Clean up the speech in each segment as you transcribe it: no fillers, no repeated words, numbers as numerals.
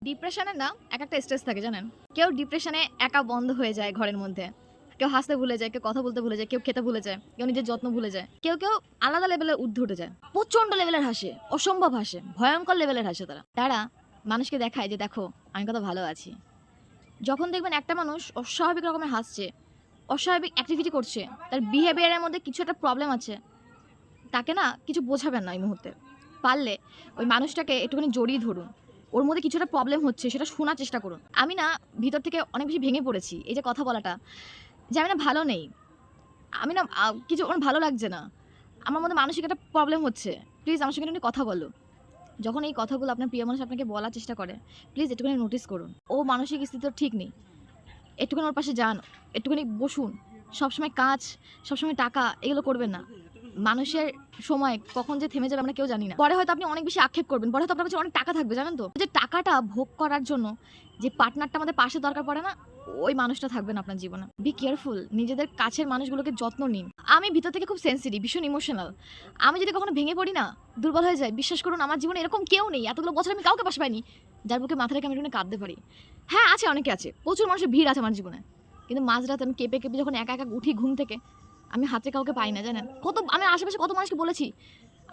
ডিপ্রেশনের না একটা স্টেজ থাকে জানেন। কেউ ডিপ্রেশনে একা বন্ধ হয়ে যায় ঘরের মধ্যে, কেউ হাসতে ভুলে যায়, কেউ কথা বলতে ভুলে যায়, কেউ খেতে ভুলে যায়, কেউ নিজের যত্ন ভুলে যায়, কেউ কেউ আলাদা লেভেলের ঊর্ধ্বে উঠে যায়, প্রচন্ড লেভেলের হাসে, অসম্ভব হাসে, ভয়ঙ্কর লেভেলের হাসে। তারা মানুষকে দেখায় যে দেখো আমি কত ভালো আছি। যখন দেখবেন একটা মানুষ অস্বাভাবিক রকমের হাসছে, অস্বাভাবিক অ্যাক্টিভিটি করছে, তার বিহেভিয়ারের মধ্যে কিছু একটা প্রবলেম আছে, তাকে না কিছু বোঝাবেন না এই মুহূর্তে। পারলে ওই মানুষটাকে একটুখানি জড়িয়ে ধরুন, ওর মধ্যে কিছুটা প্রবলেম হচ্ছে সেটা শোনার চেষ্টা করুন। আমি না ভিতর থেকে অনেক বেশি ভেঙে পড়েছি এই যে কথা বলাটা, যে আমি না ভালো নেই, আমি না কিছু আমার ভালো লাগছে না, আমার মধ্যে মানসিক একটা প্রবলেম হচ্ছে, প্লিজ আমার সঙ্গে একটু কথা বলো। যখন এই কথাগুলো আপনার প্রিয় মানুষ আপনাকে বলার চেষ্টা করে, প্লিজ একটুখানি নোটিস করুন ও মানসিক স্থিতি তো ঠিক নেই, একটুখানি ওর পাশে যান, একটুখানি বসুন। সবসময় কাজ, সবসময় টাকা এগুলো করবেন না। মানুষের সময় কখন যে থেমে যাবে আমরা কেউ জানি না। পরে হয়তো আপনি অনেক বেশি আক্ষেপ করবেন, পরে হয়তো আপনার কাছে অনেক টাকা থাকবে, জানেন তো, যে টাকাটা ভোগ করার জন্য যে পার্টনারটা আমাদের পাশে দরকার পড়ে না, ওই মানুষটা থাকবে না আপনার জীবনে। বি কেয়ারফুল, নিজেদের কাছের মানুষগুলোকে যত্ন নিন। আমি ভিতর থেকে খুব সেন্সিটিভ, ভীষণ ইমোশনাল। আমি যদি কখনো ভেঙে পড়ি না, দুর্বল হয়ে যায়, বিশ্বাস করুন আমার জীবনে এরকম কেউ নেই, এতগুলো বছর আমি কাউকে পাশে পাইনি যার বুকে মাথা রেখে আমি একটু কাঁদতে পারি। হ্যাঁ আছে, অনেকে আছে, প্রচুর মানুষের ভিড় আছে আমার জীবনে, কিন্তু মাঝরাতে আমি কেঁপে কেঁপে যখন একা একা উঠি ঘুম থেকে, আমি হাতে কাউকে পাই না জানেন। আমি আশেপাশে কত মানুষকে বলেছি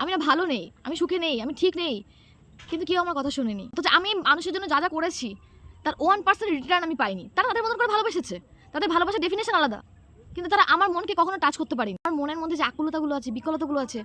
আমি না ভালো নেই, আমি সুখে নেই, আমি ঠিক নেই, কিন্তু কেউ আমার কথা শুনেনি। তো আমি মানুষের জন্য যা যা করেছি তার 1% রিটার্ন আমি পাইনি। তারা তাদের মতন করে ভালোবেসেছে, তাদের ভালোবাসার ডেফিনেশন আলাদা, কিন্তু তারা আমার মনকে কখনো টাচ করতে পারেনি। আমার মনের মধ্যে যে আকুলতাগুলো আছে, বিকলতাগুলো আছে,